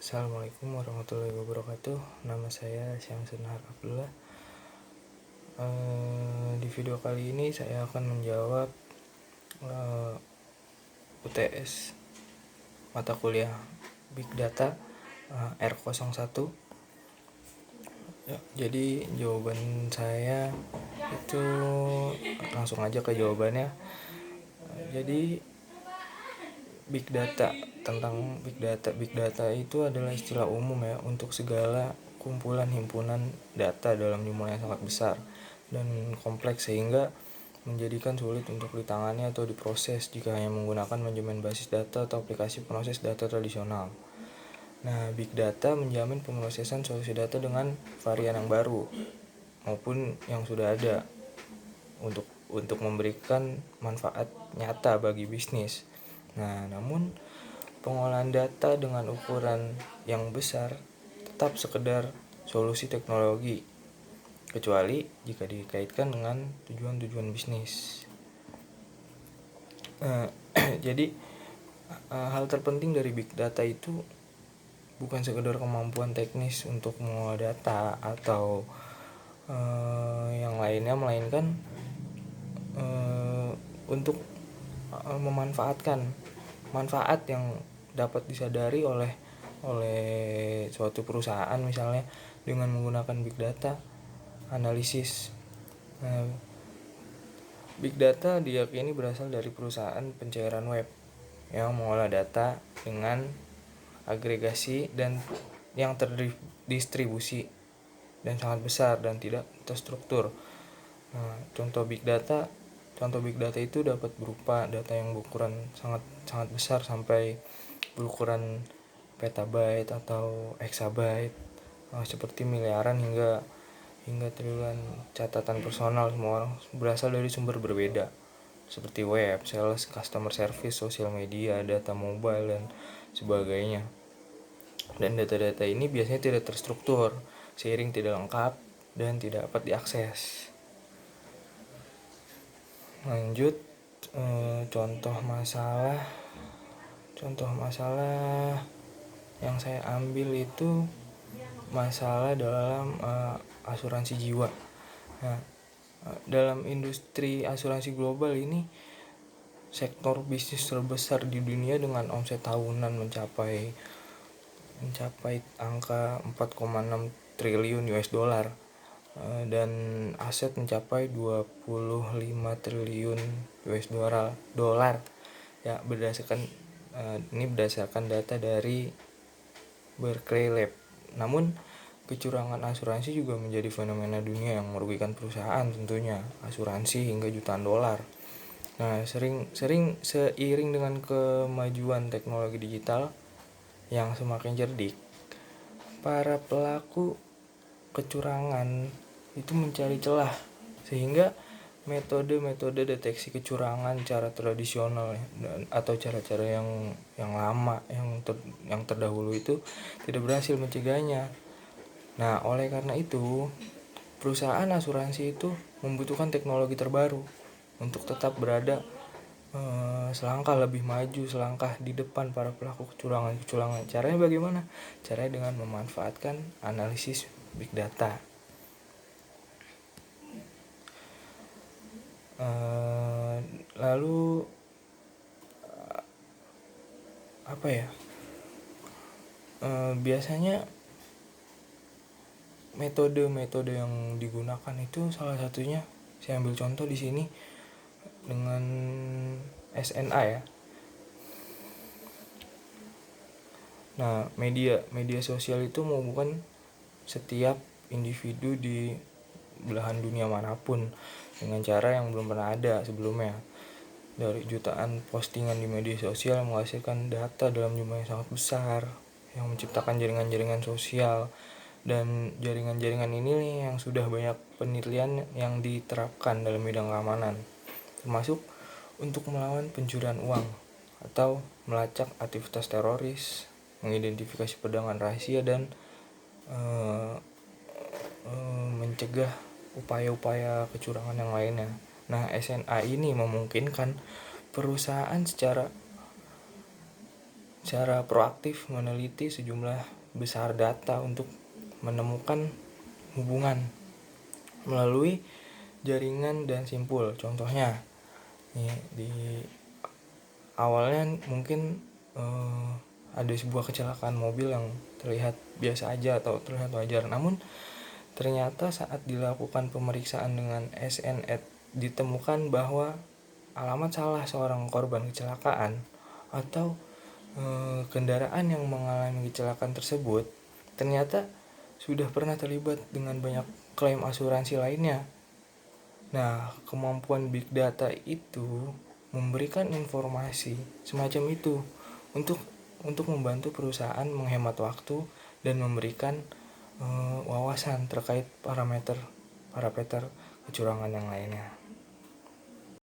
Assalamualaikum warahmatullahi wabarakatuh. Nama saya Syamsun Har Abdullah. Di video kali ini saya akan menjawab UTS mata kuliah Big Data R01. Ya, jadi jawaban saya itu langsung aja ke jawabannya. Jadi Big Data, tentang Big Data itu adalah istilah umum ya untuk segala kumpulan himpunan data dalam jumlah yang sangat besar dan kompleks sehingga menjadikan sulit untuk ditangani atau diproses jika hanya menggunakan manajemen basis data atau aplikasi proses data tradisional. Nah, Big Data menjamin pemrosesan solusi data dengan varian yang baru maupun yang sudah ada untuk memberikan manfaat nyata bagi bisnis. Nah, namun pengolahan data dengan ukuran yang besar tetap sekedar solusi teknologi, kecuali jika dikaitkan dengan tujuan-tujuan bisnis. Jadi hal terpenting dari Big Data itu bukan sekedar kemampuan teknis untuk mengolah data atau yang lainnya, melainkan untuk memanfaatkan manfaat yang dapat disadari oleh suatu perusahaan misalnya dengan menggunakan Big Data analisis. Big Data diyakini berasal dari perusahaan pencairan web yang mengolah data dengan agregasi dan yang terdistribusi dan sangat besar dan tidak terstruktur. Contoh Big Data itu dapat berupa data yang berukuran sangat besar sampai berukuran petabyte atau exabyte, seperti miliaran hingga triliunan catatan personal semua orang berasal dari sumber berbeda seperti web, sales, customer service, sosial media, data mobile dan sebagainya. Dan data-data ini biasanya tidak terstruktur, seiring tidak lengkap dan tidak dapat diakses. Lanjut, contoh masalah yang saya ambil itu masalah dalam asuransi jiwa. Nah, dalam industri asuransi global ini sektor bisnis terbesar di dunia dengan omset tahunan mencapai angka 4,6 triliun US dollar dan aset mencapai 25 triliun US dollar ya, berdasarkan data dari Berkeley Lab. Namun kecurangan asuransi juga menjadi fenomena dunia yang merugikan perusahaan, tentunya asuransi hingga jutaan dolar. Nah, seiring dengan kemajuan teknologi digital yang semakin cerdik, para pelaku kecurangan itu mencari celah sehingga metode deteksi kecurangan cara tradisional atau cara-cara yang lama yang terdahulu itu tidak berhasil mencegahnya. Nah, oleh karena itu perusahaan asuransi itu membutuhkan teknologi terbaru untuk tetap berada selangkah lebih maju, selangkah di depan para pelaku kecurangan. Caranya bagaimana? Caranya dengan memanfaatkan analisis Big Data. Lalu biasanya metode yang digunakan itu salah satunya saya ambil contoh di sini dengan SNA ya. Nah, media sosial itu bukan setiap individu di belahan dunia manapun dengan cara yang belum pernah ada sebelumnya. Dari jutaan postingan di media sosial menghasilkan data dalam jumlah yang sangat besar yang menciptakan jaringan-jaringan sosial, dan jaringan-jaringan ini nih yang sudah banyak penelitian yang diterapkan dalam bidang keamanan, termasuk untuk melawan pencurian uang atau melacak aktivitas teroris, mengidentifikasi perdagangan rahasia, dan mencegah upaya-upaya kecurangan yang lainnya. Nah, SNA ini memungkinkan perusahaan secara secara proaktif meneliti sejumlah besar data untuk menemukan hubungan melalui jaringan dan simpul. Contohnya, di awalnya mungkin ada sebuah kecelakaan mobil yang terlihat biasa aja atau terlihat wajar, namun ternyata saat dilakukan pemeriksaan dengan SNET ditemukan bahwa alamat salah seorang korban kecelakaan atau kendaraan yang mengalami kecelakaan tersebut ternyata sudah pernah terlibat dengan banyak klaim asuransi lainnya. Nah, kemampuan big data itu memberikan informasi semacam itu untuk membantu perusahaan menghemat waktu dan memberikan wawasan terkait parameter kecurangan yang lainnya.